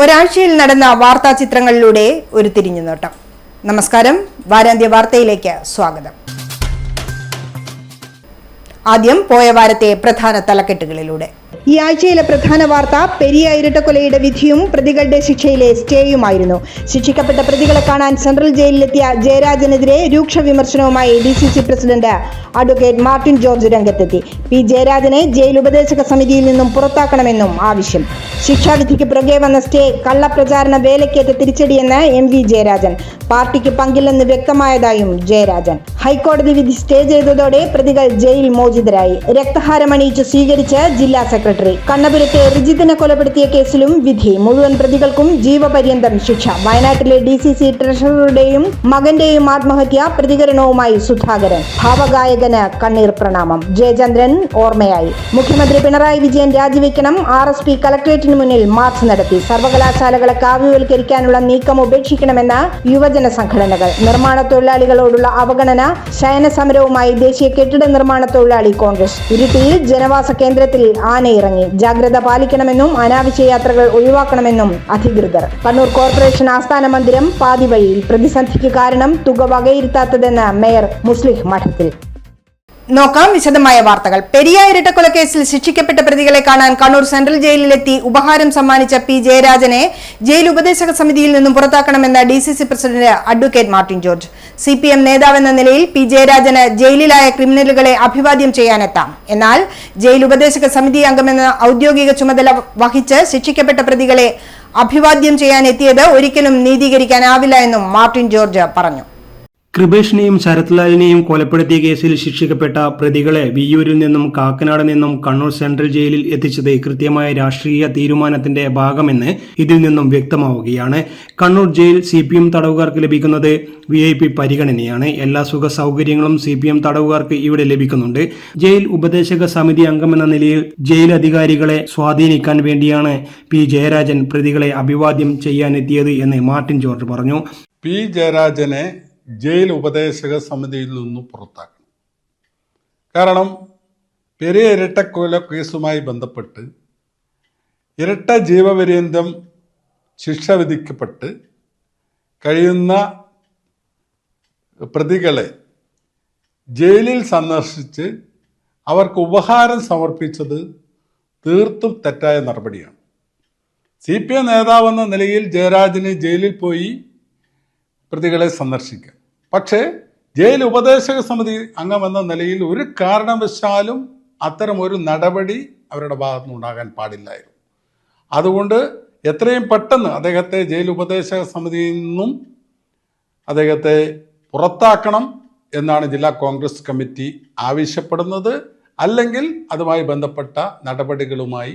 ഒരാഴ്ചയിൽ നടന്ന വാർത്താ ചിത്രങ്ങളിലൂടെ ഒരു തിരിഞ്ഞുനോട്ടം. നമസ്കാരം, വാരാന്ത്യ വാർത്തയിലേക്ക് സ്വാഗതം. ആദ്യം പോയ വാരത്തെ പ്രധാന തലക്കെട്ടുകളിലൂടെ. ഈ ആഴ്ചയിലെ പ്രധാന വാർത്ത പെരിയ ഇരട്ടക്കൊലയുടെ വിധിയും പ്രതികളുടെ ശിക്ഷയിലെ സ്റ്റേയുമായിരുന്നു. ശിക്ഷിക്കപ്പെട്ട പ്രതികളെ കാണാൻ സെൻട്രൽ ജയിലിലെത്തിയ ജയരാജനെതിരെ രൂക്ഷ വിമർശനവുമായി DCC president advocate Martin George രംഗത്തെത്തി. പി ജയരാജനെ ജയിൽ ഉപദേശക സമിതിയിൽ നിന്നും പുറത്താക്കണമെന്നും ആവശ്യം. ശിക്ഷാവിധിക്ക് പുറകെ വന്ന സ്റ്റേ കള്ളപ്രചാരണ വേലയ്ക്കേറ്റ തിരിച്ചടിയെന്ന് MV ജയരാജൻ. പാർട്ടിക്ക് പങ്കില്ലെന്ന് വ്യക്തമായതായും ജയരാജൻ. ഹൈക്കോടതി വിധി സ്റ്റേ ചെയ്തതോടെ പ്രതികൾ ജയിൽ മോചിതരായി. രക്തഹാരമണിയിച്ച് സ്വീകരിച്ച് ജില്ലാ സെക്രട്ടറി. കണ്ണപുരത്തെ റിജിത്തിനെ കൊലപ്പെടുത്തിയ കേസിലും വിധി. മുഴുവൻ പ്രതികൾക്കും ജീവപര്യന്തം ശിക്ഷ. വയനാട്ടിലെ DCC ട്രഷററുടെയും മകന്റെയും ആത്മഹത്യ പ്രതികരണവുമായി സുധാകരൻ. ഭാവഗായകന് കണ്ണീർ പ്രണാമം. ജയചന്ദ്രൻ ഓർമ്മയായി. മുഖ്യമന്ത്രി പിണറായി വിജയൻ രാജിവെക്കണം. RSP കലക്ട്രേറ്റിന് മുന്നിൽ മാർച്ച് നടത്തി. സർവകലാശാലകളെ കാവ്യവൽക്കരിക്കാനുള്ള നീക്കം ഉപേക്ഷിക്കണമെന്ന യുവജന സംഘടനകൾ. നിർമ്മാണ തൊഴിലാളികളോടുള്ള അവഗണന. ശയന സമരവുമായി ദേശീയ കെട്ടിട നിർമ്മാണ തൊഴിലാളി കോൺഗ്രസ്. ഇരിട്ടിയിൽ ജനവാസ കേന്ദ്രത്തിൽ ആനയിറങ്ങി. ജാഗ്രത പാലിക്കണമെന്നും അനാവശ്യ യാത്രകൾ ഒഴിവാക്കണമെന്നും അധികൃതർ. കണ്ണൂർ കോർപ്പറേഷൻ ആസ്ഥാന മന്ദിരം പാതിവഴിയിൽ. പ്രതിസന്ധിക്ക് കാരണം തുക വകയിരുത്താത്തതെന്ന് മേയർ മുസ്ലിഹ് മഠത്തിൽ. നോക്കാം വിശദമായ വാർത്തകൾ. പെരിയ ഇരട്ടക്കൊലക്കേസിൽ ശിക്ഷിക്കപ്പെട്ട പ്രതികളെ കാണാൻ കണ്ണൂർ സെൻട്രൽ ജയിലിലെത്തി ഉപഹാരം സമ്മാനിച്ച P ജയരാജനെ ജയിൽ ഉപദേശക സമിതിയിൽ നിന്നും പുറത്താക്കണമെന്ന DCC president advocate Martin George. CPM നേതാവെന്ന നിലയിൽ P ജയരാജന് ജയിലിലായ ക്രിമിനലുകളെ അഭിവാദ്യം ചെയ്യാനെത്താം. എന്നാൽ ജയിൽ ഉപദേശക സമിതി അംഗമെന്ന ഔദ്യോഗിക ചുമതല വഹിച്ച് ശിക്ഷിക്കപ്പെട്ട പ്രതികളെ അഭിവാദ്യം ചെയ്യാൻ എത്തിയത് ഒരിക്കലും നീതീകരിക്കാനാവില്ല എന്നും മാർട്ടിൻ ജോർജ് പറഞ്ഞു. കൃപേഷിനെയും ശരത്ലാലിനെയും കൊലപ്പെടുത്തിയ കേസിൽ ശിക്ഷിക്കപ്പെട്ട പ്രതികളെ വിയ്യൂരിൽ നിന്നും കാക്കനാട് നിന്നും കണ്ണൂർ സെൻട്രൽ ജയിലിൽ എത്തിച്ചത് കൃത്യമായ രാഷ്ട്രീയ തീരുമാനത്തിന്റെ ഭാഗമെന്ന് ഇതിൽ നിന്നും വ്യക്തമാവുകയാണ്. കണ്ണൂർ ജയിൽ CPM തടവുകാർക്ക് ലഭിക്കുന്നത് VIP പരിഗണനയാണ്. എല്ലാ സുഖ സൗകര്യങ്ങളും CPM തടവുകാർക്ക് ഇവിടെ ലഭിക്കുന്നുണ്ട്. ജയിൽ ഉപദേശക സമിതി അംഗമെന്ന നിലയിൽ ജയിൽ അധികാരികളെ സ്വാധീനിക്കാൻ വേണ്ടിയാണ് P ജയരാജൻ പ്രതികളെ അഭിവാദ്യം ചെയ്യാനെത്തിയത് എന്ന് മാർട്ടിൻ ജോർജ് പറഞ്ഞു. P ജയരാജനെ ജയിൽ ഉപദേശക സമിതിയിൽ നിന്നും പുറത്താക്കണം. കാരണം പെരിയ ഇരട്ടക്കൊല കേസുമായി ബന്ധപ്പെട്ട് ഇരട്ട ജീവപര്യന്തം ശിക്ഷ വിധിക്കപ്പെട്ട് കഴിയുന്ന പ്രതികളെ ജയിലിൽ സന്ദർശിച്ച് അവർക്ക് ഉപഹാരം സമർപ്പിച്ചത് തീർത്തും തെറ്റായ നടപടിയാണ്. CPM നേതാവെന്ന നിലയിൽ ജയരാജന് ജയിലിൽ പോയി പ്രതികളെ സന്ദർശിക്കാം. പക്ഷേ ജയിൽ ഉപദേശക സമിതി അംഗമെന്ന നിലയിൽ ഒരു കാരണവശാലും അത്തരം ഒരു നടപടി അവരുടെ ഭാഗത്തുനിന്ന് ഉണ്ടാകാൻ പാടില്ലായിരുന്നു. അതുകൊണ്ട് എത്രയും പെട്ടെന്ന് അദ്ദേഹത്തെ ജയിൽ ഉപദേശക സമിതിയിൽ നിന്നും അദ്ദേഹത്തെ പുറത്താക്കണം എന്നാണ് ജില്ലാ കോൺഗ്രസ് കമ്മിറ്റി ആവശ്യപ്പെടുന്നത്. അല്ലെങ്കിൽ അതുമായി ബന്ധപ്പെട്ട നടപടികളുമായി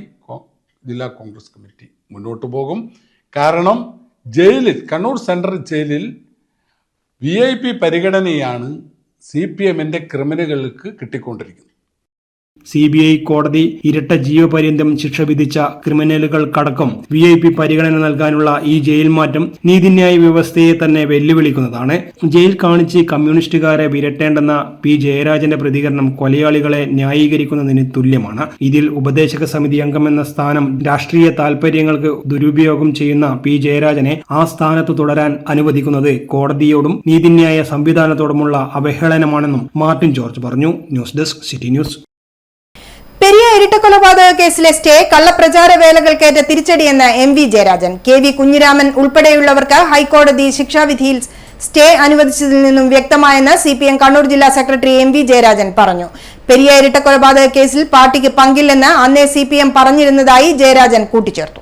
ജില്ലാ കോൺഗ്രസ് കമ്മിറ്റി മുന്നോട്ട് പോകും. കാരണം ജയിലിൽ, കണ്ണൂർ സെൻട്രൽ ജയിലിൽ VIP പരിഗണനയാണ് CPMന്റെ ക്രിമിനലുകൾക്ക് കിട്ടിക്കൊണ്ടിരിക്കുന്നത്. CBI കോടതി ഇരട്ട ജീവപര്യന്തം ശിക്ഷ വിധിച്ച ക്രിമിനലുകൾക്കടക്കം VIP പരിഗണന നൽകാനുള്ള ഈ ജയിൽ മാറ്റം നീതിന്യായ വ്യവസ്ഥയെ തന്നെ വെല്ലുവിളിക്കുന്നതാണ്. ജയിൽ കാണിച്ച് കമ്മ്യൂണിസ്റ്റുകാരെ വിരട്ടേണ്ടെന്ന P ജയരാജന്റെ പ്രതികരണം കൊലയാളികളെ ന്യായീകരിക്കുന്നതിന് തുല്യമാണ്. ഇതിൽ ഉപദേശക സമിതി അംഗമെന്ന സ്ഥാനം രാഷ്ട്രീയ താൽപര്യങ്ങൾക്ക് ദുരുപയോഗം ചെയ്യുന്ന P ജയരാജനെ ആ സ്ഥാനത്ത് തുടരാൻ അനുവദിക്കുന്നത് കോടതിയോടും നീതിന്യായ സംവിധാനത്തോടുമുള്ള അവഹേളനമാണെന്നും മാർട്ടിൻ ജോർജ് പറഞ്ഞു. News desk city news. Periya ഇരട്ടക്കൊലപാതക കേസിലെ സ്റ്റേ കള്ളപ്രചാര വേലകൾക്കേറ്റ തിരിച്ചടിയെന്ന് MV ജയരാജൻ. KV കുഞ്ഞിരാമൻ ഉൾപ്പെടെയുള്ളവർക്ക് ഹൈക്കോടതി ശിക്ഷാവിധിയിൽ സ്റ്റേ അനുവദിച്ചതിൽ നിന്നും വ്യക്തമായെന്ന് CPM കണ്ണൂർ ജില്ലാ സെക്രട്ടറി MV ജയരാജൻ പറഞ്ഞു. പെരിയ ഇരട്ടക്കൊലപാതക കേസിൽ പാർട്ടിക്ക് പങ്കില്ലെന്ന് അന്നേ CPM പറഞ്ഞിരുന്നതായി ജയരാജൻ കൂട്ടിച്ചേർത്തു.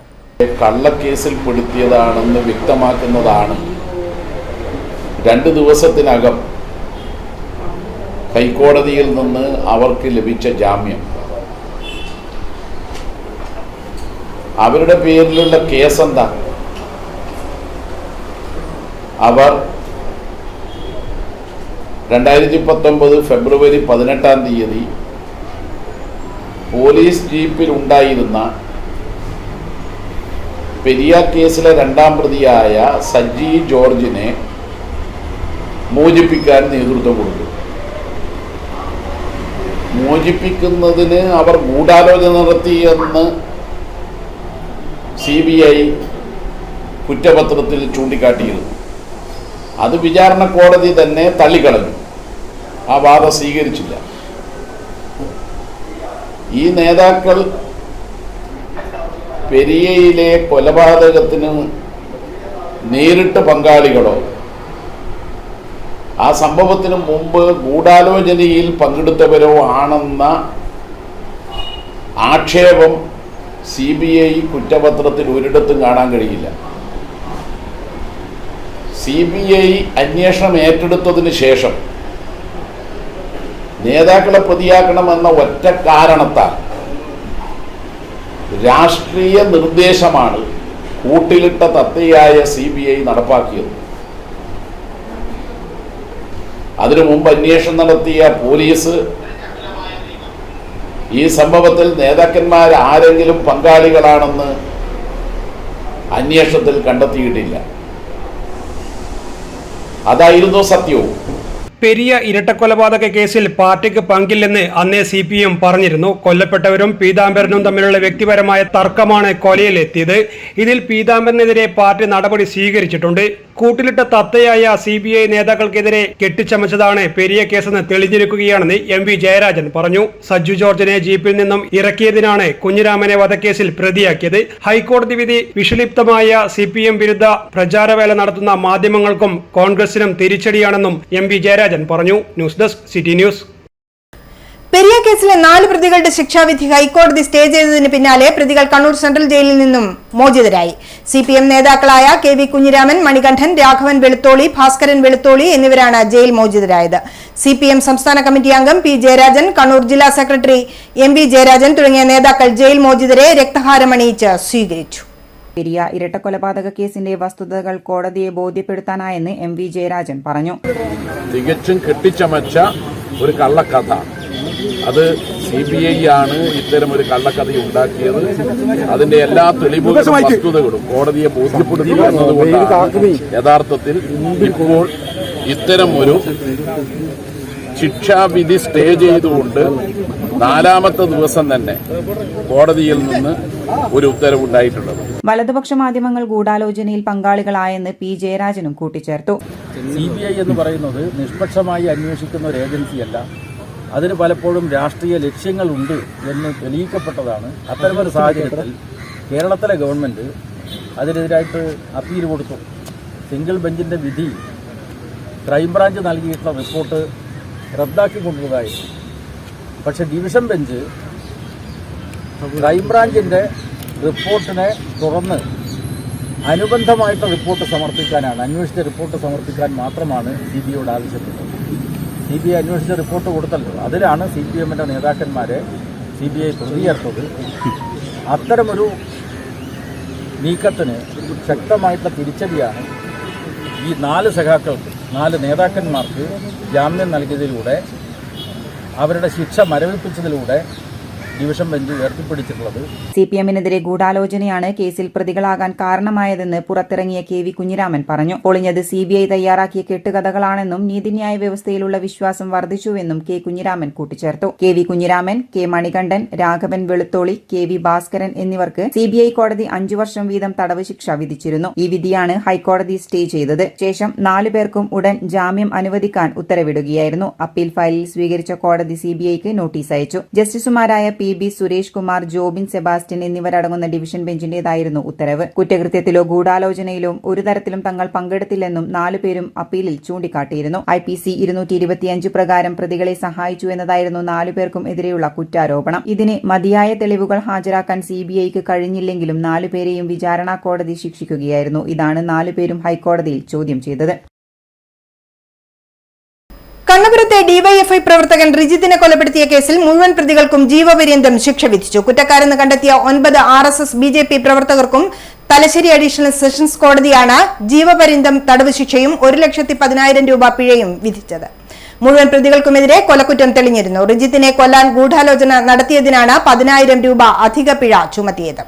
കള്ളക്കേസിൽ പെടുത്തിയതാണെന്ന് വ്യക്തമാക്കുന്നതാണ് 2 ദിവസത്തിനകം ഹൈക്കോടതിയിൽ നിന്ന് അവർക്ക് ലഭിച്ച ജാമ്യം. അവരുടെ പേരിലുള്ള കേസ് എന്താ? അവർ 2019 ഫെബ്രുവരി 18 പോലീസ് ജീപ്പിൽ ഉണ്ടായിരുന്ന പെരിയ കേസിലെ 2ാം പ്രതിയായ സജി ജോർജിനെ മോചിപ്പിക്കാൻ നേതൃത്വം കൊടുത്തു. മോചിപ്പിക്കുന്നതിന് അവർ ഗൂഢാലോചന നടത്തിയെന്ന് CBI കുറ്റപത്രത്തിൽ ചൂണ്ടിക്കാട്ടിയിരുന്നു. അത് വിചാരണ കോടതി തന്നെ തള്ളിക്കളഞ്ഞു, ആ വാദം സ്വീകരിച്ചില്ല. ഈ നേതാക്കൾ പെരിയയിലെ കൊലപാതകത്തിന് നേരിട്ട് പങ്കാളികളോ ആ സംഭവത്തിന് മുമ്പ് ഗൂഢാലോചനയിൽ പങ്കെടുത്തവരോ ആണെന്ന ആക്ഷേപം CBI കുറ്റപത്രത്തിൽ ഒരിടത്തും കാണാൻ കഴിയില്ല. CBI അന്വേഷണം ഏറ്റെടുത്തതിന് ശേഷം നേതാക്കളെ പ്രതിയാക്കണമെന്ന ഒറ്റ കാരണത്താൽ രാഷ്ട്രീയ നിർദ്ദേശമാണ് കൂട്ടിലിട്ട തത്തയായ CBI നടപ്പാക്കിയത്. അതിനു മുമ്പ് അന്വേഷണം നടത്തിയ പോലീസ് ഈ സംഭവത്തിൽ നേതാക്കന്മാർ ആരെങ്കിലും പങ്കാളികളാണെന്ന് അന്വേഷണത്തിൽ കണ്ടെത്തിയിട്ടില്ല. അതായിരുന്നു സത്യവും. പെരിയ ഇരട്ടക്കൊലപാതക കേസിൽ പാർട്ടിക്ക് പങ്കില്ലെന്ന് അന്നേ CPM പറഞ്ഞിരുന്നു. കൊല്ലപ്പെട്ടവരും പീതാംബരനും തമ്മിലുള്ള വ്യക്തിപരമായ തർക്കമാണ് കൊലയിലെത്തിയത്. ഇതിൽ പീതാംബരനെതിരെ പാർട്ടി നടപടി സ്വീകരിച്ചിട്ടുണ്ട്. കൂട്ടിലിട്ട തത്തയായ CBI നേതാക്കൾക്കെതിരെ കെട്ടിച്ചമച്ചതാണ് പെരിയ കേസെന്ന് തെളിഞ്ഞിരിക്കുകയാണെന്ന് MV ജയരാജൻ പറഞ്ഞു. സജ്ജു ജോർജിനെ ജീപ്പിൽ നിന്നും ഇറക്കിയതിനാണ് കുഞ്ഞിരാമനെ വധക്കേസിൽ പ്രതിയാക്കിയത്. ഹൈക്കോടതി വിധി വിഷലിപ്തമായ CPM വിരുദ്ധ പ്രചാരവേല നടത്തുന്ന മാധ്യമങ്ങൾക്കും കോൺഗ്രസിനും തിരിച്ചടിയാണെന്നും MV ജയരാജൻ പറഞ്ഞു. News desk city news. Periya കേസിലെ 4 പ്രതികളുടെ ശിക്ഷാവിധി ഹൈക്കോടതി സ്റ്റേ ചെയ്തതിന് പിന്നാലെ പ്രതികൾ കണ്ണൂർ സെൻട്രൽ ജയിലിൽ നിന്നും മോചിതരായി. CPM നേതാക്കളായ KV കുഞ്ഞിരാമൻ, മണികണ്ഠൻ, രാഘവൻ വെളുത്തോളി, ഭാസ്കരൻ വെളുത്തോളി എന്നിവരാണ് ജയിൽ മോചിതരായത്. CPM സംസ്ഥാന കമ്മിറ്റി അംഗം P ജയരാജൻ, കണ്ണൂർ ജില്ലാ സെക്രട്ടറി MV ജയരാജൻ തുടങ്ങിയ നേതാക്കൾ ജയിൽ മോചിതരെ രക്തഹാരമണിയിച്ച് സ്വീകരിച്ചു. പെരിയ ഇരട്ടക്കൊലപാതക കേസിന്റെ വസ്തുതകൾ കോടതിയെ ബോധ്യപ്പെടുത്താനായെന്ന് MV ജയരാജൻ പറഞ്ഞു. തികച്ചും കെട്ടിച്ചമച്ച ഒരു കള്ളക്കഥ, അത് CBI ആണ് ഇത്തരം ഒരു കള്ളക്കഥ ഉണ്ടാക്കിയത്. അതിന്റെ എല്ലാ തെളിവുകളും വസ്തുതകളും കോടതിയെ ബോധ്യപ്പെടുത്തി എന്നതുകൊണ്ടാണ് യഥാർത്ഥത്തിൽ ഇപ്പോൾ ഇത്തരം ഒരു ശിക്ഷാവിധി സ്റ്റേ ചെയ്തുകൊണ്ട് 4ാമത്തെ ദിവസം തന്നെ കോടതിയിൽ നിന്ന് ഒരു ഉത്തരവുണ്ടായിട്ടുള്ളത്. വലതുപക്ഷ മാധ്യമങ്ങൾ ഗൂഢാലോചനയിൽ പങ്കാളികളായെന്ന് P ജയരാജനും കൂട്ടിച്ചേർത്തു. CBI എന്ന് പറയുന്നത് നിഷ്പക്ഷമായി അന്വേഷിക്കുന്ന ഒരു ഏജൻസിയല്ല. അതിന് പലപ്പോഴും രാഷ്ട്രീയ ലക്ഷ്യങ്ങളുണ്ട് എന്ന് തെളിയിക്കപ്പെട്ടതാണ്. അത്തരമൊരു സാഹചര്യത്തിൽ കേരളത്തിലെ ഗവൺമെൻറ് അതിനെതിരായിട്ട് അപ്പീൽ കൊടുത്തു. സിംഗിൾ ബെഞ്ചിൻ്റെ വിധി ക്രൈംബ്രാഞ്ച് നൽകിയിട്ടുള്ള റിപ്പോർട്ട് റദ്ദാക്കിക്കൊണ്ടതായിരുന്നു. പക്ഷേ ഡിവിഷൻ ബെഞ്ച് ക്രൈംബ്രാഞ്ചിൻ്റെ റിപ്പോർട്ടിനെ തുടർന്ന് അനുബന്ധമായിട്ട് റിപ്പോർട്ട് സമർപ്പിക്കാനാണ്, അന്വേഷിച്ച റിപ്പോർട്ട് സമർപ്പിക്കാൻ മാത്രമാണ് CBIയോട് ആവശ്യപ്പെട്ടത്. CBI അന്വേഷിച്ച റിപ്പോർട്ട് കൊടുത്തല്ലോ, അതിലാണ് CPMന്റെ നേതാക്കന്മാരെ CBI പ്രതിയേർത്തത്. അത്തരമൊരു നീക്കത്തിന് ശക്തമായിട്ടുള്ള തിരിച്ചടിയാണ് ഈ 4 സഖാക്കൾക്ക്, 4 നേതാക്കന്മാർക്ക് ജാമ്യം നൽകിയതിലൂടെ, അവരുടെ ശിക്ഷ മരവിപ്പിച്ചതിലൂടെ ഡിവിഷൻ ബെഞ്ച് ഉയർത്തിപ്പിടിച്ചിട്ടുള്ളത്. CPMനെതിരെ ഗൂഢാലോചനയാണ് കേസിൽ പ്രതികളാകാൻ കാരണമായതെന്ന് പുറത്തിറങ്ങിയ KV കുഞ്ഞിരാമൻ പറഞ്ഞു. പൊളിഞ്ഞത് CBI തയ്യാറാക്കിയ കെട്ടുകഥകളാണെന്നും നീതിന്യായ വ്യവസ്ഥയിലുള്ള വിശ്വാസം വർദ്ധിച്ചുവെന്നും K കുഞ്ഞിരാമൻ കൂട്ടിച്ചേർത്തു. KV Kunhiraman, K Manikandan, Raghavan Velutholi, KV Bhaskaran എന്നിവർക്ക് CBI കോടതി 5 വർഷം വീതം തടവ് ശിക്ഷ വിധിച്ചിരുന്നു. ഈ വിധിയാണ് ഹൈക്കോടതി സ്റ്റേ ചെയ്തത്. ശേഷം 4 പേർക്കും ഉടൻ ജാമ്യം അനുവദിക്കാൻ ഉത്തരവിടുകയായിരുന്നു. അപ്പീൽ ഫയലിൽ സ്വീകരിച്ച കോടതി CBIക്ക് നോട്ടീസ് അയച്ചു. ജസ്റ്റിസുമാരായ PB സുരേഷ് കുമാർ, ജോബിൻ സെബാസ്റ്റ്യൻ എന്നിവരടങ്ങുന്ന ഡിവിഷൻ ബെഞ്ചിന്റേതായിരുന്നു ഉത്തരവ്. കുറ്റകൃത്യത്തിലോ ഗൂഢാലോചനയിലോ ഒരു തരത്തിലും തങ്ങൾ പങ്കെടുത്തില്ലെന്നും 4 പേരും അപ്പീലിൽ ചൂണ്ടിക്കാട്ടിയിരുന്നു. IPC 225 പ്രകാരം പ്രതികളെ സഹായിച്ചു എന്നതായിരുന്നു 4 പേർക്കും എതിരെയുള്ള കുറ്റാരോപണം. ഇതിന് മതിയായ തെളിവുകൾ ഹാജരാക്കാൻ CBIക്ക് കഴിഞ്ഞില്ലെങ്കിലും 4 പേരെയും വിചാരണാ കോടതി ശിക്ഷിക്കുകയായിരുന്നു. ഇതാണ് 4 പേരും ഹൈക്കോടതിയിൽ ചോദ്യം ചെയ്തത്. കണ്ണപുരത്തെ DYFI പ്രവർത്തകൻ റിജിത്തിനെ കൊലപ്പെടുത്തിയ കേസിൽ മുഴുവൻ പ്രതികൾക്കും ജീവപര്യന്തം ശിക്ഷ വിധിച്ചു. കുറ്റക്കാരെന്ന് കണ്ടെത്തിയ 9 RSS BJP പ്രവർത്തകർക്കും തലശ്ശേരി അഡീഷണൽ സെഷൻസ് കോടതിയാണ് ജീവപര്യന്തം തടവ് ശിക്ഷയും 1,10,000 രൂപ പിഴയും വിധിച്ചത്. മുഴുവൻ പ്രതികൾക്കുമെതിരെ കൊലക്കുറ്റം തെളിഞ്ഞിരുന്നു. റിജിത്തിനെ കൊല്ലാൻ ഗൂഢാലോചന നടത്തിയതിനാണ് 10,000 രൂപ അധിക പിഴ ചുമത്തിയത്.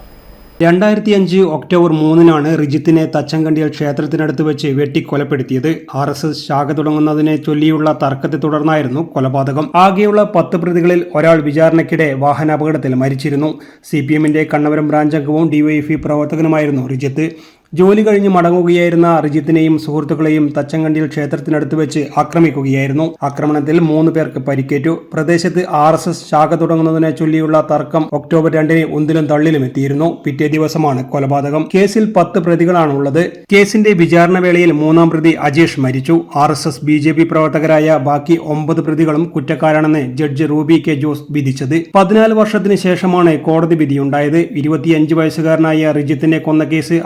2005 ഒക്ടോബർ 3-നാണ് റിജിത്തിനെ തച്ചങ്കണ്ടിയിൽ ക്ഷേത്രത്തിനടുത്ത് വെച്ച് വെട്ടിക്കൊലപ്പെടുത്തിയത്. RSS ശാഖ തുടങ്ങുന്നതിനെ ചൊല്ലിയുള്ള തർക്കത്തെ തുടർന്നായിരുന്നു കൊലപാതകം. ആകെയുള്ള 10 പ്രതികളിൽ ഒരാൾ വിചാരണയ്ക്കിടെ വാഹനാപകടത്തിൽ മരിച്ചിരുന്നു. CPMന്റെ കണ്ണപുരം ബ്രാഞ്ച് അംഗവും DYFI പ്രവർത്തകനുമായിരുന്നു റിജിത്ത്. ജോലി കഴിഞ്ഞ് മടങ്ങുകയായിരുന്ന റിജിത്തിനെയും സുഹൃത്തുക്കളെയും തച്ചങ്കണ്ടിയിൽ ക്ഷേത്രത്തിനടുത്ത് വെച്ച് ആക്രമിക്കുകയായിരുന്നു. ആക്രമണത്തിൽ 3 പേർക്ക് പരിക്കേറ്റു. പ്രദേശത്ത് RSS ശാഖ തുടങ്ങുന്നതിനെ ചൊല്ലിയുള്ള തർക്കം ഒക്ടോബർ 2 ഉന്തിലും തള്ളിലും എത്തിയിരുന്നു. പിറ്റേ ദിവസമാണ് കൊലപാതകം. കേസിൽ 10 പ്രതികളാണുള്ളത്. കേസിന്റെ വിചാരണ വേളയിൽ 3-ാം പ്രതി അജേഷ് മരിച്ചു. RSS BJP പ്രവർത്തകരായ ബാക്കി 9 പ്രതികളും കുറ്റക്കാരാണെന്ന് ജഡ്ജി റൂബി കെ ജോസ് വിധിച്ചത്. 14 വർഷത്തിന് ശേഷമാണ് കോടതി വിധിയുണ്ടായത്. 25 വയസ്സുകാരനായ റിജിത്തിനെ കൊന്ന കേസ്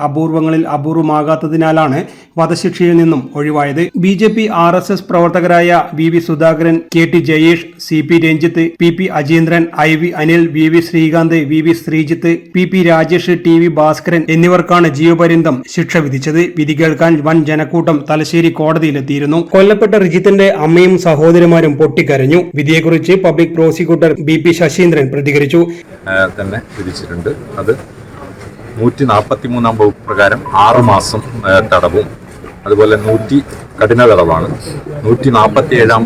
അപൂർവമാകാത്തതിനാലാണ് വധശിക്ഷയിൽ നിന്നും ഒഴിവായത്. BJP RSS പ്രവർത്തകരായ VV Sudhakaran, KT Jayesh, CP Ranjith, PP Ajeendran, IV Anil, VV Srikanth, VV Sreejith, PP Rajesh, TV Bhaskaran എന്നിവർക്കാണ് ജീവപര്യന്തം ശിക്ഷ വിധിച്ചത്. വിധി കേൾക്കാൻ വൻ ജനക്കൂട്ടം തലശ്ശേരി കോടതിയിലെത്തിയിരുന്നു. കൊല്ലപ്പെട്ട റിജിത്തിന്റെ അമ്മയും സഹോദരിമാരും പൊട്ടിക്കരഞ്ഞു. വിധിയെക്കുറിച്ച് പബ്ലിക് പ്രോസിക്യൂട്ടർ BP ശശീന്ദ്രൻ പ്രതികരിച്ചു. തന്നെ വിധിച്ചിട്ടുണ്ട്. അത് 143-ാം വകുപ്പ് പ്രകാരം 6 മാസം തടവും, അതുപോലെ കഠിന തടവാണ്. 147-ാം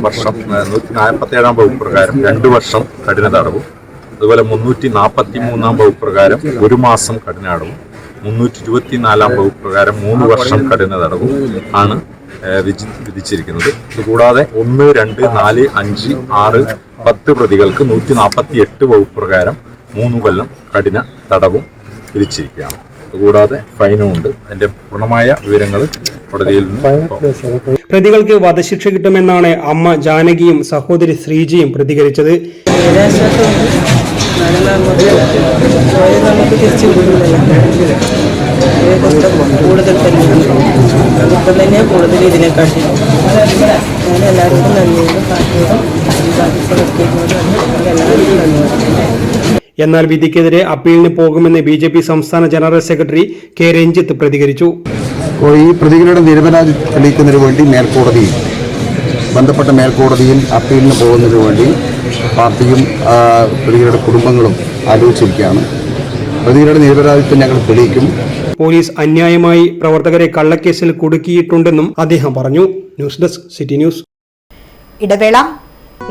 വകുപ്പ് പ്രകാരം 2 വർഷം കഠിന തടവും, അതുപോലെ 343-ാം വകുപ്പ് പ്രകാരം 1 മാസം കഠിന തടവും, 324-ാം വകുപ്പ് പ്രകാരം 3 വർഷം കഠിന തടവും ആണ് വിധിച്ചിരിക്കുന്നത്. ഇതുകൂടാതെ 1, 2, 4, 5, 6, 10 പ്രതികൾക്ക് 148 വകുപ്പ് പ്രകാരം 3 കൊല്ലം കഠിന തടവും വിധിച്ചിരിക്കുകയാണ്. അതുകൂടാതെ ഫൈനും ഉണ്ട്. അതിന്റെ പൂർണ്ണമായ വിവരങ്ങൾ കോടതിയിൽ നിന്ന്. പ്രതികൾക്ക് വധശിക്ഷ കിട്ടുമെന്നാണ് അമ്മ ജാനകിയും സഹോദരി ശ്രീജയും പ്രതികരിച്ചത്. നമുക്ക് തിരിച്ചു കൂടുതൽ തന്നെ കൂടുതൽ ഇതിനെക്കാട്ടി ഞാൻ എല്ലാവരോടും നന്ദിയോടും പാർട്ടിയോടും എല്ലാവരോടും നന്ദിയോടും. എന്നാൽ വിധിക്കെതിരെ അപ്പീലിന് പോകുമെന്ന് BJP സംസ്ഥാന ജനറൽ സെക്രട്ടറി K രഞ്ജിത്ത് പ്രതികരിച്ചു. ഈ പ്രതികളുടെ നിരപരാധി തെളിയിക്കുന്നതിന് വേണ്ടി ബന്ധപ്പെട്ട മേൽക്കോടതിയിൽ അപ്പീലിന് പോകുന്നതിന് വേണ്ടി പാർട്ടിയും പ്രതികളുടെ കുടുംബങ്ങളും ആലോചിച്ചിരിക്കുകയാണ്. പ്രതികളുടെ നിരപരാധിത്വം ഞങ്ങൾ തെളിയിക്കും. പോലീസ് അന്യായമായി പ്രവർത്തകരെ കള്ളക്കേസിൽ കുടുക്കിയിട്ടുണ്ടെന്നും അദ്ദേഹം പറഞ്ഞു. News desk city news. ഇടവേള.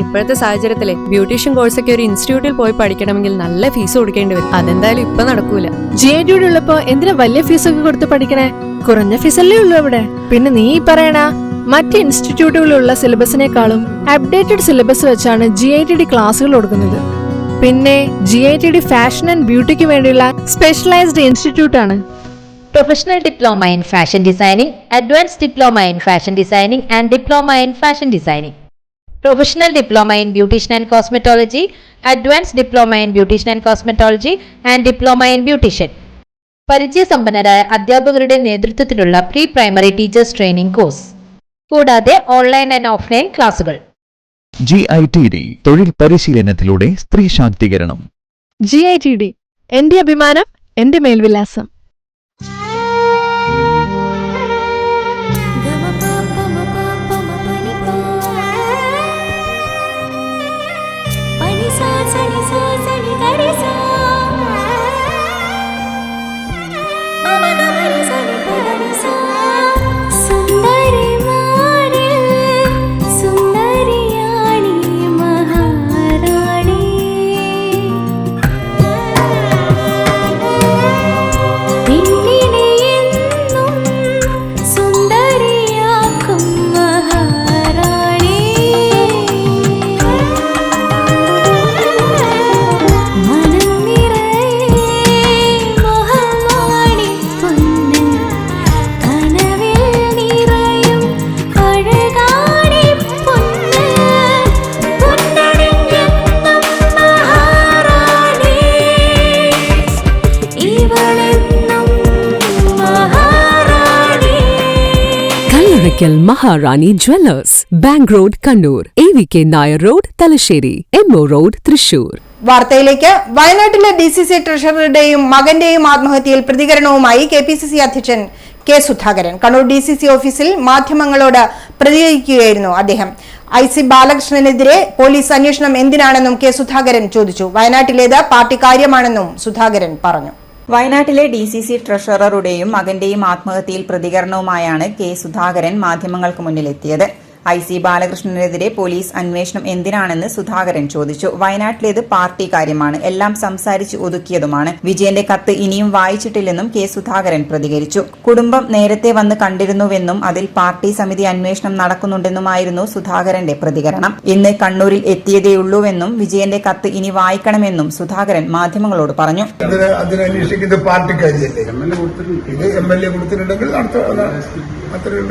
ഇപ്പോഴത്തെ സാഹചര്യത്തിലെ ബ്യൂട്ടീഷ്യൻ കോഴ്സൊക്കെ ഒരു ഇൻസ്റ്റിറ്റ്യൂട്ടിൽ പോയി പഠിക്കണമെങ്കിൽ നല്ല ഫീസ് കൊടുക്കേണ്ടി വരും. അതെന്തായാലും ഇപ്പൊ നടക്കൂല. GITD ഉള്ളപ്പോ എന്തിനാ വലിയ ഫീസൊക്കെ കൊടുത്ത് പഠിക്കണേ? കുറഞ്ഞ ഫീസല്ലേ ഉള്ളൂ അവിടെ. പിന്നെ നീ പറയണ മറ്റ് ഇൻസ്റ്റിറ്റ്യൂട്ടുകളിലുള്ള സിലബസിനേക്കാളും അപ്ഡേറ്റഡ് സിലബസ് വെച്ചാണ് GITD ക്ലാസുകൾ കൊടുക്കുന്നത്. പിന്നെ GITD ഫാഷൻ ആൻഡ് ബ്യൂട്ടിക്ക് വേണ്ടിയുള്ള സ്പെഷ്യലൈസ്ഡ് ഇൻസ്റ്റിറ്റ്യൂട്ട് ആണ്. Professional diploma in fashion designing, advanced diploma in fashion designing and diploma in fashion designing, professional diploma in beautician and cosmetology, advanced diploma in beautician and cosmetology and diploma in beautician. പരിചയസമ്പന്നരായ അധ്യാപകരുടെ നേതൃത്വത്തിലുള്ള pre primary teachers training course, കൂടാതെ online and offline ക്ലാസുകൾ. GITD തൊഴിൽ പരിശീലനത്തിലൂടെ സ്ത്രീ ശാക്തീകരണം. GITD എന്റെ അഭിമാനം, എന്റെ മേൽവിലാസം. Maharani jewellers, bank road Kannur, AVK Nair road Thalassery, MO road Thrissur. വാർത്തയിലേക്ക്. വയനാട്ടിലെ DCC ട്രഷററുടെയും മകന്റെയും ആത്മഹത്യയിൽ പ്രതികരണവുമായി KPCC അധ്യക്ഷൻ K സുധാകരൻ. കണ്ണൂർ DCC ഓഫീസിൽ മാധ്യമങ്ങളോട് പ്രതികരിക്കുകയായിരുന്നു അദ്ദേഹം. IC ബാലകൃഷ്ണനെതിരെ പോലീസ് അന്വേഷണം എന്തിനാണെന്നും K സുധാകരൻ ചോദിച്ചു. വയനാട്ടിലേത് പാർട്ടി കാര്യമാണെന്നും സുധാകരൻ പറഞ്ഞു. വയനാട്ടിലെ DCC ട്രഷററുടെയും മകന്റെയും ആത്മഹത്യയിൽ പ്രതികരണവുമായാണ് K സുധാകരൻ മാധ്യമങ്ങൾക്ക് മുന്നിലെത്തിയത്. IC ബാലകൃഷ്ണനെതിരെ പോലീസ് അന്വേഷണം എന്തിനാണെന്ന് സുധാകരൻ ചോദിച്ചു. വയനാട്ടിലേത് പാർട്ടി കാര്യമാണ്, എല്ലാം സംസാരിച്ച് ഒതുക്കിയതുമാണ്. വിജയന്റെ കത്ത് ഇനിയും വായിച്ചിട്ടില്ലെന്നും കെ സുധാകരൻ പ്രതികരിച്ചു. കുടുംബം നേരത്തെ വന്ന് കണ്ടിരുന്നുവെന്നും അതിൽ പാർട്ടി സമിതി അന്വേഷണം നടക്കുന്നുണ്ടെന്നുമായിരുന്നു സുധാകരന്റെ പ്രതികരണം. ഇന്ന് കണ്ണൂരിൽ എത്തിയതേയുള്ളൂവെന്നും വിജയന്റെ കത്ത് ഇനി വായിക്കണമെന്നും സുധാകരൻ മാധ്യമങ്ങളോട് പറഞ്ഞു. അതിനന്വേഷിക്കുന്നത് പാർട്ടി കാര്യമല്ലേ, ഇത് MLA കൊടുത്തിട്ടുണ്ടെങ്കിൽ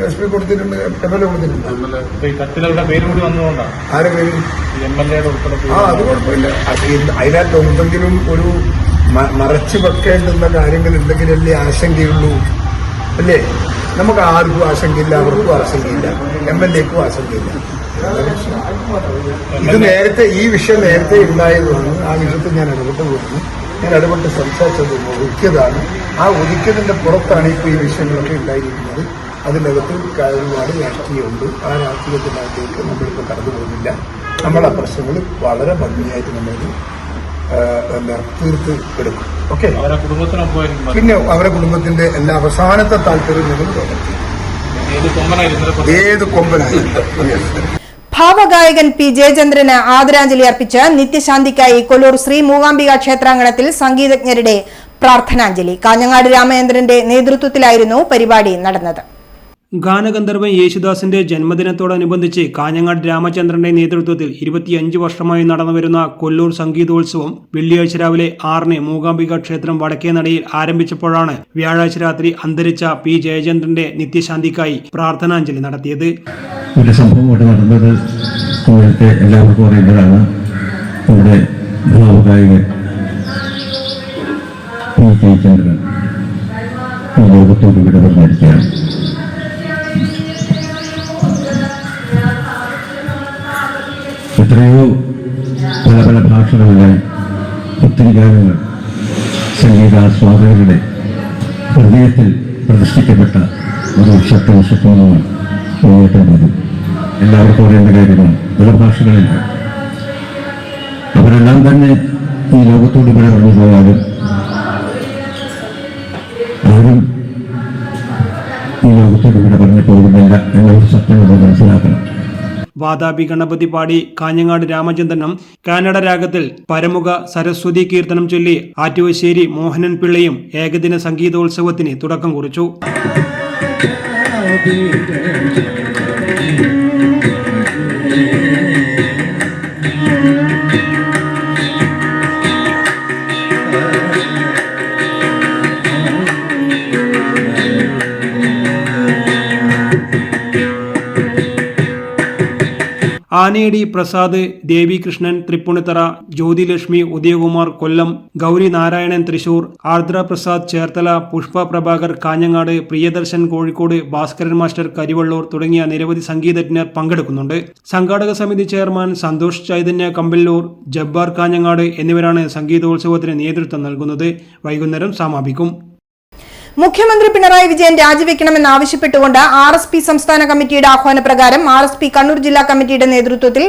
SP കൊടുത്തിട്ടുണ്ട്, MLA കൊടുത്തിട്ടുണ്ട്. ആരെ പേര്? അത് കുഴപ്പമില്ല. അതിനകത്ത് എന്തെങ്കിലും ഒരു മറച്ചു വെക്കേണ്ടുന്ന കാര്യങ്ങൾ എന്തെങ്കിലല്ലേ ആശങ്കയുള്ളൂ, അല്ലേ? നമുക്ക് ആർക്കും ആശങ്കയില്ല, അവർക്കും ആശങ്കയില്ല, MLAക്കും ആശങ്കയില്ല. ഇത് നേരത്തെ ഈ വിഷയം നേരത്തെ ഉണ്ടായതാണ്. ആ വിഷയത്തിൽ ഞാൻ ഇടപെട്ട് കൊടുക്കുന്നു. ഞാൻ ഇടപെട്ട് സംസാരിച്ചത് ഒതുക്കിയതാണ്. ആ ഒതുക്കിയതിന്റെ പുറത്താണ് ഇപ്പോൾ ഈ വിഷയങ്ങളൊക്കെ ഉണ്ടായിരിക്കുന്നത്. അതിനകത്ത് ഒരുപാട് രാഷ്ട്രീയമുണ്ട്. ആ രാഷ്ട്രീയത്തിനകത്തേക്ക് നമ്മളിപ്പോൾ കടന്നു പോകുന്നില്ല. നമ്മളെ പ്രശ്നങ്ങൾ വളരെ ഭംഗിയായിട്ട് നമ്മൾ തീർത്ത് എടുക്കും. ഓക്കെ, പിന്നെ അവരുടെ കുടുംബത്തിന്റെ എല്ലാ അവസാനത്തെ താല്പര്യം നമ്മൾ ഏത് കൊമ്പനായിരുന്നു. ഭാവഗായകൻ P. ജയചന്ദ്രന് ആദരാഞ്ജലി അർപ്പിച്ച് നിത്യശാന്തിക്കായി കൊല്ലൂർ ശ്രീ മൂകാംബിക ക്ഷേത്രാങ്കണത്തിൽ സംഗീതജ്ഞരുടെ പ്രാർത്ഥനാഞ്ജലി. കാഞ്ഞങ്ങാട് രാമചന്ദ്രന്റെ നേതൃത്വത്തിലായിരുന്നു പരിപാടി നടന്നത്. ഗാനഗന്ധർവൻ യേശുദാസിന്റെ ജന്മദിനത്തോടനുബന്ധിച്ച് കാഞ്ഞങ്ങാട് രാമചന്ദ്രന്റെ നേതൃത്വത്തിൽ 25 വർഷമായി നടന്നുവരുന്ന കൊല്ലൂർ സംഗീതോത്സവം വെള്ളിയാഴ്ച രാവിലെ 6-ന് മൂകാംബിക ക്ഷേത്രം വടക്കേനടയിൽ ആരംഭിച്ചപ്പോഴാണ് വ്യാഴാഴ്ച രാത്രി അന്തരിച്ച P. ജയചന്ദ്രന്റെ നിത്യശാന്തിക്കായി പ്രാർത്ഥനാഞ്ജലി നടത്തിയത്. ഒരു സംഭവം ഇവിടെ നടന്നത് ഇവിടുത്തെ എല്ലാവർക്കും അറിയേണ്ടതാണ്. ഇവിടെ ഭാവഗായകൻ P. ജയചന്ദ്രൻ ഈ ലോകത്തോട് വിട പറഞ്ഞിരിക്കുകയാണ്. എത്രയോ പല ഭാഷകളിലെ ഒത്തിരി ഗാനങ്ങൾ സംഗീതാസ്വാദകരുടെ ഹൃദയത്തിൽ പ്രതിഷ്ഠിക്കപ്പെട്ട ഒരു ശബ്ദവും ഉയർത്തുന്നത് എല്ലാവർക്കും അറിയേണ്ട കാര്യമാണ്. പല ഭാഷകളില്ല. അവരെല്ലാം തന്നെ ഈ ലോകത്തോട് ഇവിടെ പറഞ്ഞു പോയാലും ആരും ഈ ലോകത്തോട് ഇവിടെ പറഞ്ഞു പോകുന്നില്ല എന്നൊരു സത്യം നമ്മൾ മനസ്സിലാക്കണം. വാതാപി ഗണപതി പാടി കാഞ്ഞങ്ങാട് രാമചന്ദ്രനും കാനഡ രാഗത്തിൽ പരമുഖ സരസ്വതി കീർത്തനം ചൊല്ലി ആറ്റുവശ്ശേരി മോഹനൻ പിള്ളയും ഏകദിന സംഗീതോത്സവത്തിന് തുടക്കം കുറിച്ചു. ആനയടി പ്രസാദ്, ദേവികൃഷ്ണൻ തൃപ്പൂണിത്തറ, ജ്യോതിലക്ഷ്മി ഉദയകുമാർ കൊല്ലം, ഗൗരി നാരായണൻ തൃശൂർ, ആർദ്ര പ്രസാദ് ചേർത്തല, പുഷ്പ പ്രഭാകർ കാഞ്ഞങ്ങാട്, പ്രിയദർശൻ കോഴിക്കോട്, ഭാസ്കരൻ മാസ്റ്റർ കരിവള്ളൂർ തുടങ്ങിയ നിരവധി സംഗീതജ്ഞർ പങ്കെടുക്കുന്നുണ്ട്. സംഘാടക സമിതി ചെയർമാൻ സന്തോഷ് ചൈതന്യ കമ്പല്ലൂർ, ജബ്ബാർ കാഞ്ഞങ്ങാട് എന്നിവരാണ് സംഗീതോത്സവത്തിന് നേതൃത്വം നൽകുന്നത്. വൈകുന്നേരം സമാപിക്കും. മുഖ്യമന്ത്രി പിണറായി വിജയൻ രാജിവെക്കണമെന്നാവശ്യപ്പെട്ടുകൊണ്ട് RSP സംസ്ഥാന കമ്മിറ്റിയുടെ ആഹ്വാനപ്രകാരം RSP കണ്ണൂർ ജില്ലാ കമ്മിറ്റിയുടെ നേതൃത്വത്തിൽ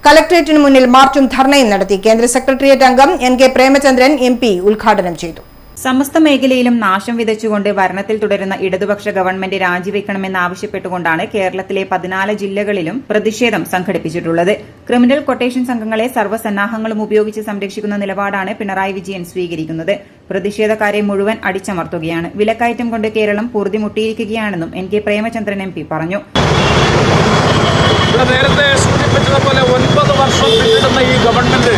കലക്ടറേറ്റിന് മുന്നിൽ മാർച്ചും ധർണയും നടത്തി. കേന്ദ്ര സെക്രട്ടേറിയറ്റ് അംഗം NK പ്രേമചന്ദ്രൻ MP ഉദ്ഘാടനം ചെയ്തു. സമസ്ത മേഖലയിലും നാശം വിതച്ചുകൊണ്ട് ഭരണത്തിൽ തുടരുന്ന ഇടതുപക്ഷ ഗവൺമെന്റ് രാജിവെക്കണമെന്നാവശ്യപ്പെട്ടുകൊണ്ടാണ് കേരളത്തിലെ 14 ജില്ലകളിലും പ്രതിഷേധം സംഘടിപ്പിച്ചിട്ടുള്ളത്. ക്രിമിനൽ കൊട്ടേഷൻ സംഘങ്ങളെ സർവ്വസന്നാഹങ്ങളും ഉപയോഗിച്ച് സംരക്ഷിക്കുന്ന നിലപാടാണ് പിണറായി വിജയൻ സ്വീകരിക്കുന്നത്. പ്രതിഷേധക്കാരെ മുഴുവൻ അടിച്ചമർത്തുകയാണ്. വിലക്കയറ്റം കൊണ്ട് കേരളം പൊറുതിമുട്ടിയിരിക്കുകയാണെന്നും NK പ്രേമചന്ദ്രൻ MP പറഞ്ഞു. നേരത്തെ സൂചിപ്പിച്ചതുപോലെ 9 വർഷം പിന്നിടുന്ന ഈ ഗവൺമെന്റ്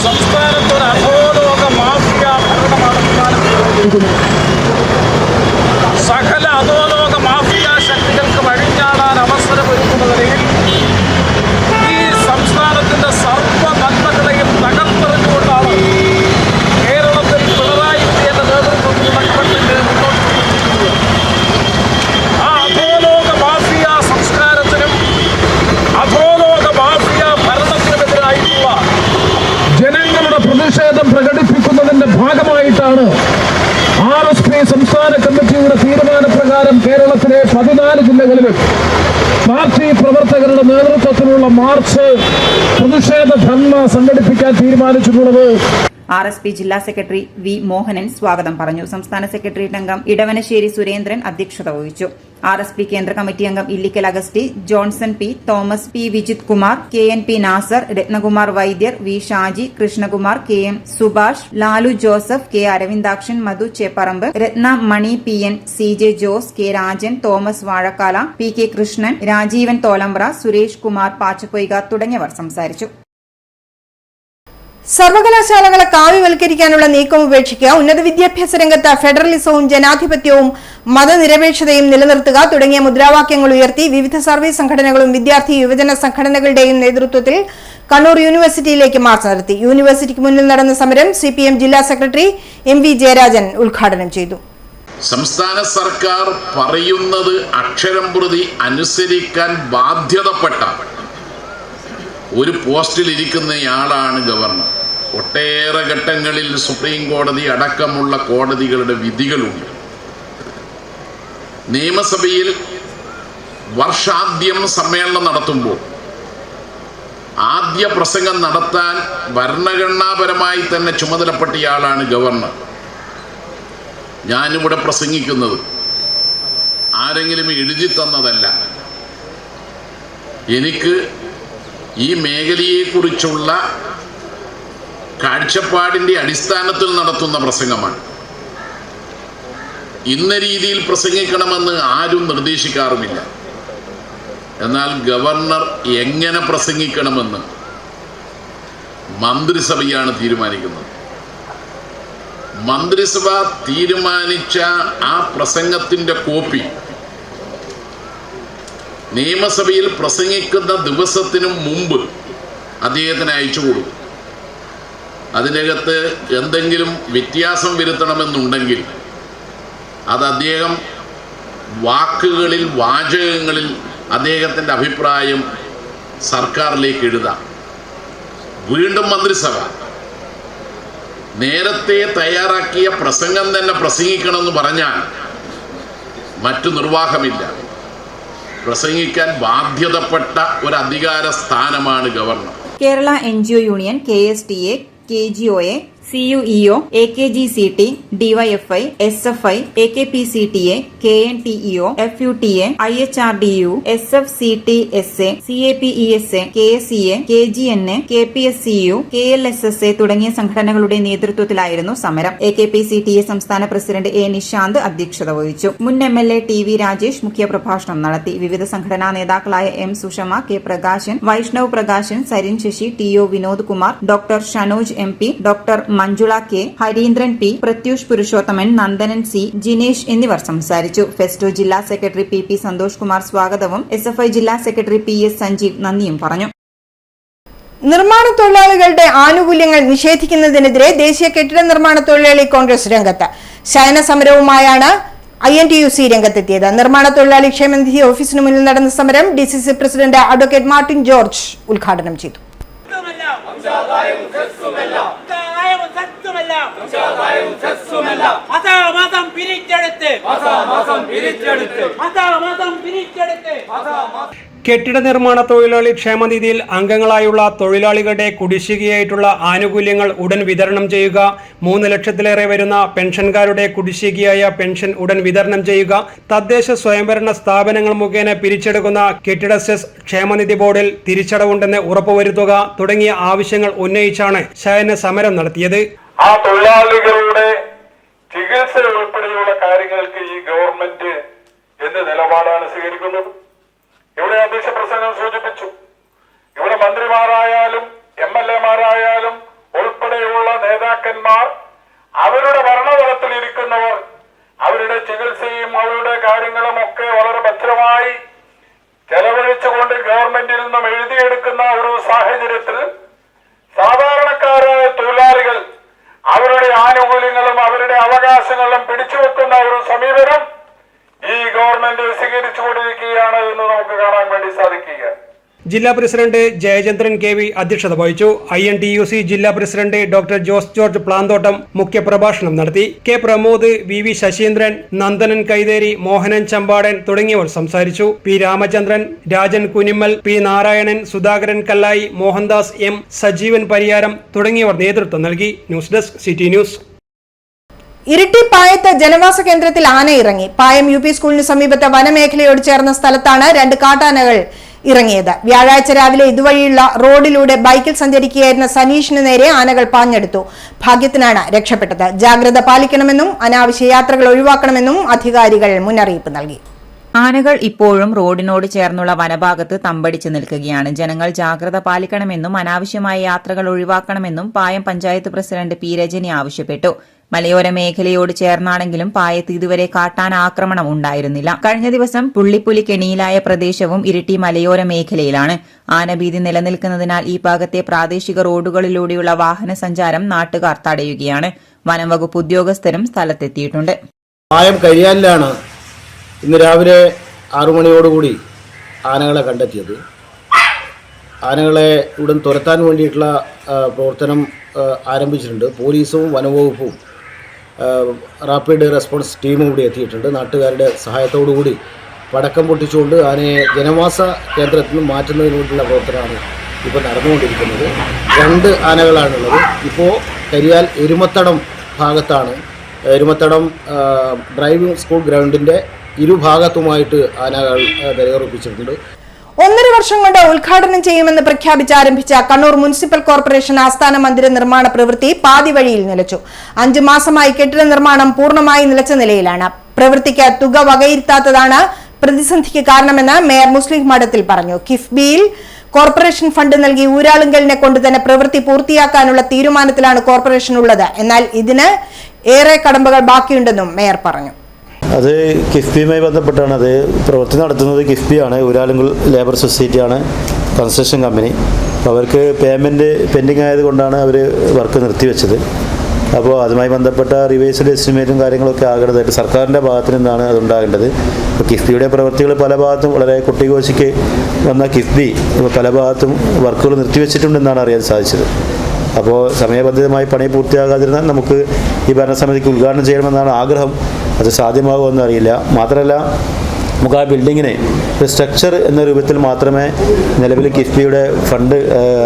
സംസ്ഥാനത്തൊരു അധോലോക മാഫിയ ഭരണമാണ് സകല അധോലോക മാഫിയ ശക്തികൾക്ക് വഴിഞ്ഞാടാൻ അവസരമൊരുക്കുന്നതിന് ഈ സംസ്ഥാനത്തിന്റെ സർവ്വ നന്മകളെയും തകർത്തെറിഞ്ഞുകൊണ്ടാണ് കേരളത്തിൽ പിണറായി വിജയന്റെ നേതൃത്വത്തിലുള്ള ഗവൺമെന്റ് മുന്നോട്ട് പോയിരിക്കുന്നത്. ആ അധോലോക മാഫിയ സംസ്കാരത്തിനും അധോലോക മാഫിയ ഭരണത്തിനുമെതിരായിട്ടുള്ള ജനങ്ങളുടെ പ്രതിഷേധം പ്രകടിപ്പിക്കുന്നതിന്റെ ഭാഗമായിട്ടാണ് RSP സംസ്ഥാന കമ്മിറ്റിയുടെ തീരുമാനപ്രകാരം കേരളത്തിലെ 14 ജില്ലകളിലും പാർട്ടി പ്രവർത്തകരുടെ നേതൃത്വത്തിലുള്ള മാർച്ച് പ്രതിഷേധ ധർണ സംഘടിപ്പിക്കാൻ തീരുമാനിച്ചിട്ടുള്ളത്. RSP ജില്ലാ സെക്രട്ടറി വി മോഹനൻ സ്വാഗതം പറഞ്ഞു. സംസ്ഥാന സെക്രട്ടേറിയറ്റ് അംഗം ഇടവനശ്ശേരി സുരേന്ദ്രൻ അധ്യക്ഷത വഹിച്ചു. RSP കേന്ദ്ര കമ്മിറ്റി അംഗം Illikkal Augusty, Johnson P, Thomas P, Vijith Kumar, KNP Nasar, Ratnakumar Vaidyar, V Shaji, Krishnakumar, KM Subhash, Lalu Joseph, K Aravindakshan, Madhu Chepparambu, Ratna Mani, PN, CJ Jose, K Rajan, Thomas Vazhakkala, PK Krishnan, Rajeevan Tholambra, Suresh Kumar Pachappoyka തുടങ്ങിയവർ സംസാരിച്ചു. സർവകലാശാലകളെ കാവ്യവൽക്കരിക്കാനുള്ള നീക്കം ഉപേക്ഷിക്കുക, ഉന്നത വിദ്യാഭ്യാസ രംഗത്ത് ഫെഡറലിസവും ജനാധിപത്യവും മതനിരപേക്ഷതയും നിലനിർത്തുക തുടങ്ങിയ മുദ്രാവാക്യങ്ങൾ ഉയർത്തി വിവിധ സർവീസ് സംഘടനകളും വിദ്യാർത്ഥി യുവജന സംഘടനകളുടെയും നേതൃത്വത്തിൽ കണ്ണൂർ യൂണിവേഴ്സിറ്റിയിലേക്ക് മാർച്ച് നടത്തി. യൂണിവേഴ്സിറ്റിക്ക് മുന്നിൽ നടന്ന സമരം CPM ജില്ലാ സെക്രട്ടറി MV ജയരാജൻ ഉദ്ഘാടനം ചെയ്തു. സംസ്ഥാന സർക്കാർ പറയുന്നത് അക്ഷരം പ്രതി അനുസരിക്കാൻ ബാധ്യതപ്പെട്ട ഒരു പോസ്റ്റിൽ ഇരിക്കുന്നയാളാണ് ഗവർണർ. ഒട്ടേറെ ഘട്ടങ്ങളിൽ സുപ്രീം കോടതി അടക്കമുള്ള കോടതികളുടെ വിധികളുണ്ട്. നിയമസഭയിൽ വർഷാദ്യം സമ്മേളനം നടത്തുമ്പോൾ ആദ്യ പ്രസംഗം നടത്താൻ ഭരണഘടനാപരമായി തന്നെ ചുമതലപ്പെട്ടയാളാണ് ഗവർണർ. ഞാനിവിടെ പ്രസംഗിക്കുന്നത് ആരെങ്കിലും എഴുതി തന്നതല്ല. എനിക്ക് ഈ മേഖലയെക്കുറിച്ചുള്ള കാഴ്ചപ്പാടിൻ്റെ അടിസ്ഥാനത്തിൽ നടത്തുന്ന പ്രസംഗമാണ്. ഇന്ന രീതിയിൽ പ്രസംഗിക്കണമെന്ന് ആരും നിർദ്ദേശിക്കാറുമില്ല. എന്നാൽ ഗവർണർ എങ്ങനെ പ്രസംഗിക്കണമെന്ന് മന്ത്രിസഭയാണ് തീരുമാനിക്കുന്നത്. മന്ത്രിസഭ തീരുമാനിച്ച ആ പ്രസംഗത്തിൻ്റെ കോപ്പി നിയമസഭയിൽ പ്രസംഗിക്കുന്ന ദിവസത്തിനു മുമ്പ് അദ്ദേഹത്തിന് അയച്ചു കൊടുക്കും. അതിനകത്ത് എന്തെങ്കിലും വ്യത്യാസം വരുത്തണമെന്നുണ്ടെങ്കിൽ അത് അദ്ദേഹം വാക്കുകളിൽ, വാചകങ്ങളിൽ അദ്ദേഹത്തിൻ്റെ അഭിപ്രായം സർക്കാരിലേക്ക് എഴുതാം. വീണ്ടും മന്ത്രിസഭ നേരത്തെ തയ്യാറാക്കിയ പ്രസംഗം തന്നെ പ്രസംഗിക്കണമെന്ന് പറഞ്ഞാൽ മറ്റു നിർവാഹമില്ല. പ്രസംഗിക്കാൻ ബാധ്യതപ്പെട്ട ഒരു അധികാര സ്ഥാനമാണ് governor. Kerala NGO union, KSTA, KGOA, CUEO, AKGCT, DYFI, SFI, AKPCTA, KNTEO, FUTA, IHRDU, SFCTSA, CAPESA, KSEA, KGNA, KPSCU, KLSSA തുടങ്ങിയ സംഘടനകളുടെ നേതൃത്വത്തിലായിരുന്നു സമരം. AKPCTA സംസ്ഥാന പ്രസിഡന്റ് A നിശാന്ത് അധ്യക്ഷത വഹിച്ചു. മുൻ MLA TV രാജേഷ് മുഖ്യപ്രഭാഷണം നടത്തി. വിവിധ സംഘടനാ നേതാക്കളായ M Sushama, K Prakashan, Vaishnav Prakashan, Sarin Sasi, TO Vinod Kumar, doctor Shanoj MP, doctor Manjula K, Harindran P, Pratyush Purushothaman, Nandanan C, Jinesh എന്നിവർ സംസാരിച്ചു. ഫെസ്റ്റോ ജില്ലാ സെക്രട്ടറി PP സന്തോഷ് കുമാർ സ്വാഗതവും SFI ജില്ലാ സെക്രട്ടറി PS സഞ്ജീവ് നന്ദിയും പറഞ്ഞു. നിർമ്മാണ തൊഴിലാളികളുടെ ആനുകൂല്യങ്ങൾ നിഷേധിക്കുന്നതിനെതിരെ ദേശീയ കെട്ടിട നിർമ്മാണ തൊഴിലാളി കോൺഗ്രസ് രംഗത്ത്. ശയന സമരവുമായാണ് INTUC രംഗത്തെത്തിയത്. നിർമ്മാണ തൊഴിലാളി ക്ഷേമനിധി ഓഫീസിന് മുന്നിൽ നടന്ന സമരം DCC president advocate Martin George ഉദ്ഘാടനം ചെയ്തു. കെട്ടിട നിർമ്മാണ തൊഴിലാളി ക്ഷേമനിധിയിൽ അംഗങ്ങളായുള്ള തൊഴിലാളികളുടെ കുടിശ്ശികയായിട്ടുള്ള ആനുകൂല്യങ്ങൾ ഉടൻ വിതരണം ചെയ്യുക. 3 ലക്ഷത്തിലേറെ വരുന്ന പെൻഷൻകാരുടെ കുടിശ്ശികയായ പെൻഷൻ ഉടൻ വിതരണം ചെയ്യുക. തദ്ദേശ സ്വയംഭരണ സ്ഥാപനങ്ങൾ മുഖേന പിരിച്ചെടുക്കുന്ന കെട്ടിട സെസ് ക്ഷേമനിധി ബോർഡിൽ തിരിച്ചടവുണ്ടെന്ന് ഉറപ്പുവരുത്തുക തുടങ്ങിയ ആവശ്യങ്ങൾ ഉന്നയിച്ചാണ് ശയന സമരം നടത്തിയത്. ആ തൊഴിലാളികളുടെ ചികിത്സ ഉൾപ്പെടെയുള്ള കാര്യങ്ങൾക്ക് ഈ ഗവൺമെന്റ് എന്ത് നിലപാടാണ് സ്വീകരിക്കുന്നത്? ഇവിടെ അധ്യക്ഷ പ്രസംഗം സൂചിപ്പിച്ചു. ഇവിടെ മന്ത്രിമാരായാലും MLA-മാരായാലും ഉൾപ്പെടെയുള്ള നേതാക്കന്മാർ, അവരുടെ ഭരണതലത്തിൽ ഇരിക്കുന്നവർ അവരുടെ ചികിത്സയും അവരുടെ കാര്യങ്ങളും ഒക്കെ വളരെ ഭദ്രമായി ചെലവഴിച്ചുകൊണ്ട് ഗവൺമെന്റിൽ നിന്നും എഴുതിയെടുക്കുന്ന ഒരു സാഹചര്യത്തിൽ സാധാരണക്കാരായ തൊഴിലാളികൾ അവരുടെ ആനുകൂല്യങ്ങളും അവരുടെ അവകാശങ്ങളും പിടിച്ചുവെക്കുന്ന ഒരു സമീപനം ഈ ഗവൺമെന്റ് സ്വീകരിച്ചുകൊണ്ടിരിക്കുകയാണ് എന്ന് നമുക്ക് കാണാൻ വേണ്ടി സാധിക്കുക. ജില്ലാ പ്രസിഡന്റ് ജയചന്ദ്രൻ KV അധ്യക്ഷത വഹിച്ചു. INTUC ജില്ലാ president doctor Jose George Planthottam മുഖ്യപ്രഭാഷണം നടത്തി. K പ്രമോദ്, VV ശശീന്ദ്രൻ, നന്ദനൻ കൈതേരി, മോഹനൻ ചമ്പാടൻ തുടങ്ങിയവർ സംസാരിച്ചു. P രാമചന്ദ്രൻ, രാജൻ കുനിമ്മൽ, P നാരായണൻ, സുധാകരൻ കല്ലായി, മോഹൻദാസ് M, സജീവൻ പരിയാരം തുടങ്ങിയവർ നേതൃത്വം നൽകി. News desk city news. Iritty Payath ജനവാസ കേന്ദ്രത്തിൽ ആന ഇറങ്ങി. പായം UP സ്കൂളിന് സമീപത്തെ വനമേഖലയോട് ചേർന്ന സ്ഥലത്താണ് 2 കാട്ടാനകൾ ഇറങ്ങിയത്. വ്യാഴാഴ്ച രാവിലെ ഇതുവഴിയുള്ള റോഡിലൂടെ ബൈക്കിൽ സഞ്ചരിക്കുകയായിരുന്ന സനീഷിന് നേരെ ആനകൾ പാഞ്ഞെടുത്തു. ഭാഗ്യത്തിനാണ് രക്ഷപ്പെട്ടത്. ജാഗ്രത പാലിക്കണമെന്നും അനാവശ്യ യാത്രകൾ ഒഴിവാക്കണമെന്നും അധികാരികൾ മുന്നറിയിപ്പ് നൽകി. ആനകൾ ഇപ്പോഴും റോഡിനോട് ചേർന്നുള്ള വനഭാഗത്ത് തമ്പടിച്ചു നിൽക്കുകയാണ്. ജനങ്ങൾ ജാഗ്രത പാലിക്കണമെന്നും അനാവശ്യമായ യാത്രകൾ ഒഴിവാക്കണമെന്നും പായം പഞ്ചായത്ത് പ്രസിഡന്റ് P രജനി ആവശ്യപ്പെട്ടു. മലയോര മേഖലയോട് ചേർന്നാണെങ്കിലും പായത്ത് ഇതുവരെ കാട്ടാന ആക്രമണം ഉണ്ടായിരുന്നില്ല. കഴിഞ്ഞ ദിവസം പുള്ളിപ്പുലി കെണിയിലായ പ്രദേശവും ഇരിട്ടി മലയോര മേഖലയിലാണ്. ആനഭീതി നിലനിൽക്കുന്നതിനാൽ ഈ ഭാഗത്തെ പ്രാദേശിക റോഡുകളിലൂടെയുള്ള വാഹന സഞ്ചാരം നാട്ടുകാർ തടയുകയാണ്. വനം വകുപ്പ് ഉദ്യോഗസ്ഥരും സ്ഥലത്തെത്തിയിട്ടുണ്ട്. പായം കരിയാലിലാണ് ഇന്ന് രാവിലെ 6 മണിയോടുകൂടി ആനകളെ കണ്ടെത്തിയത്. ആനകളെ ഉടൻ തുരത്താൻ വേണ്ടിയിട്ടുള്ള പ്രവർത്തനം ആരംഭിച്ചിട്ടുണ്ട്. പോലീസും വനംവകുപ്പും റാപ്പിഡ് റെസ്പോൺസ് ടീമും കൂടി എത്തിയിട്ടുണ്ട്. നാട്ടുകാരുടെ സഹായത്തോടുകൂടി പടക്കം പൊട്ടിച്ചുകൊണ്ട് ആനയെ ജനവാസ കേന്ദ്രത്തിൽ നിന്ന് മാറ്റുന്നതിന് വേണ്ടിയുള്ള പ്രവർത്തനമാണ് ഇപ്പോൾ നടന്നുകൊണ്ടിരിക്കുന്നത്. 2 ആനകളാണുള്ളത്. ഇപ്പോൾ കരിയാൽ എരുമത്തടം ഭാഗത്താണ്. എരുമത്തടം ഡ്രൈവിംഗ് സ്കൂൾ ഗ്രൗണ്ടിൻ്റെ ഇരുഭാഗത്തുമായിട്ട് ആനകൾ നിലയുറപ്പിച്ചിട്ടുണ്ട്. 1.5 വർഷം കൊണ്ട് ഉദ്ഘാടനം ചെയ്യുമെന്ന് പ്രഖ്യാപിച്ച് ആരംഭിച്ച കണ്ണൂർ മുനിസിപ്പൽ കോർപ്പറേഷൻ ആസ്ഥാന മന്ദിര നിർമ്മാണ പ്രവൃത്തി പാതി വഴിയിൽ നിലച്ചു. 5 മാസമായി കെട്ടിട നിർമ്മാണം പൂർണ്ണമായി നിലച്ച നിലയിലാണ്. പ്രവൃത്തിക്ക് തുക വകയിരുത്താത്തതാണ് പ്രതിസന്ധിക്ക് കാരണമെന്ന് മേയർ മുസ്ലിം മഠത്തിൽ പറഞ്ഞു. കിഫ്ബിയിൽ കോർപ്പറേഷൻ ഫണ്ട് നൽകി ഊരാളുങ്കലിനെ കൊണ്ട് തന്നെ പ്രവൃത്തി പൂർത്തിയാക്കാനുള്ള തീരുമാനത്തിലാണ് കോർപ്പറേഷൻ ഉള്ളത്. എന്നാൽ ഇതിന് ഏറെ കടമ്പകൾ ബാക്കിയുണ്ടെന്നും മേയർ പറഞ്ഞു. അത് കിഫ്ബിയുമായി ബന്ധപ്പെട്ടാണ്. അത് പ്രവൃത്തി നടത്തുന്നത് കിഫ്ബിയാണ്. ഊരാളുങ്കൽ ലേബർ സൊസൈറ്റിയാണ് കൺസ്ട്രക്ഷൻ കമ്പനി. അപ്പോൾ അവർക്ക് പേയ്മെൻറ്റ് പെൻഡിങ് ആയതുകൊണ്ടാണ് അവർ വർക്ക് നിർത്തിവെച്ചത്. അപ്പോൾ അതുമായി ബന്ധപ്പെട്ട റിവൈസ്ഡ് എസ്റ്റിമേറ്റും കാര്യങ്ങളൊക്കെ ആകേണ്ടതായിട്ട് സർക്കാരിൻ്റെ ഭാഗത്തു നിന്നാണ് അതുണ്ടാകേണ്ടത്. ഇപ്പോൾ കിഫ്ബിയുടെ പ്രവൃത്തികൾ പല ഭാഗത്തും വളരെ കുട്ടികോശിക്ക് വന്ന കിഫ്ബി പല ഭാഗത്തും വർക്കുകൾ നിർത്തിവെച്ചിട്ടുണ്ടെന്നാണ് അറിയാൻ സാധിച്ചത്. അപ്പോൾ സമയബന്ധിതമായി പണി പൂർത്തിയാകാതിരുന്നാൽ നമുക്ക് ഈ ഭരണസമിതിക്ക് ഉദ്ഘാടനം ചെയ്യണമെന്നാണ് ആഗ്രഹം. അത് സാധ്യമാകുമെന്ന് അറിയില്ല. മാത്രമല്ല, നമുക്ക് ആ ബിൽഡിങ്ങിനെ ഒരു സ്ട്രക്ചർ എന്ന രൂപത്തിൽ മാത്രമേ നിലവിൽ കിഫ്ബിയുടെ ഫണ്ട്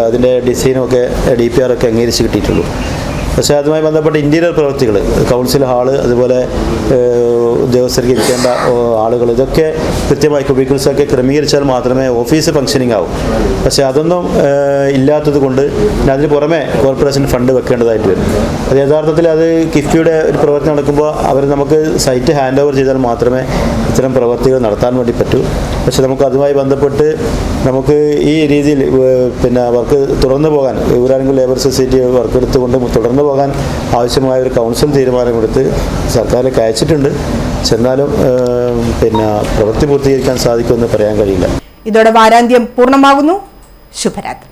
അതിൻ്റെ ഡിസൈനൊക്കെ DPR ഒക്കെ അംഗീകരിച്ച് കിട്ടിയിട്ടുള്ളൂ. പക്ഷേ അതുമായി ബന്ധപ്പെട്ട ഇൻറ്റീരിയർ പ്രവൃത്തികൾ, കൗൺസിൽ ഹാള്, അതുപോലെ ഉദ്യോഗസ്ഥർക്ക് ഇരിക്കേണ്ട ആളുകൾ, ഇതൊക്കെ കൃത്യമായി ക്യൂബിക്കിൾസൊക്കെ ക്രമീകരിച്ചാൽ മാത്രമേ ഓഫീസ് ഫംഗ്ഷനിങ് ആവും. പക്ഷേ അതൊന്നും ഇല്ലാത്തത് കൊണ്ട് അതിന് പുറമെ കോർപ്പറേഷൻ ഫണ്ട് വെക്കേണ്ടതായിട്ട് വരും. അത് യഥാർത്ഥത്തിൽ അത് കിഫ്ബിയുടെ ഒരു പ്രവർത്തനം നടക്കുമ്പോൾ അവർ നമുക്ക് സൈറ്റ് ഹാൻഡ് ഓവർ ചെയ്താൽ മാത്രമേ ഇത്തരം പ്രവർത്തികൾ നടത്താൻ വേണ്ടി പറ്റൂ. പക്ഷേ നമുക്ക് അതുമായി ബന്ധപ്പെട്ട് നമുക്ക് ഈ രീതിയിൽ വർക്ക് തുടർന്നു പോകാൻ ഊരാളുങ്കൽ ലേബർ സൊസൈറ്റി വർക്ക് എടുത്തുകൊണ്ട് തുടർന്നു പോകാൻ ആവശ്യമായ ഒരു കൗൺസിൽ തീരുമാനമെടുത്ത് സർക്കാരിലേക്ക് അയച്ചിട്ടുണ്ട്. എന്നാലും പ്രവൃത്തി പൂർത്തീകരിക്കാൻ സാധിക്കുമെന്ന് പറയാൻ കഴിയില്ല. ഇതോടെ വാരാന്ത്യം പൂർണ്ണമാകുന്നു. ശുഭരാത്രി.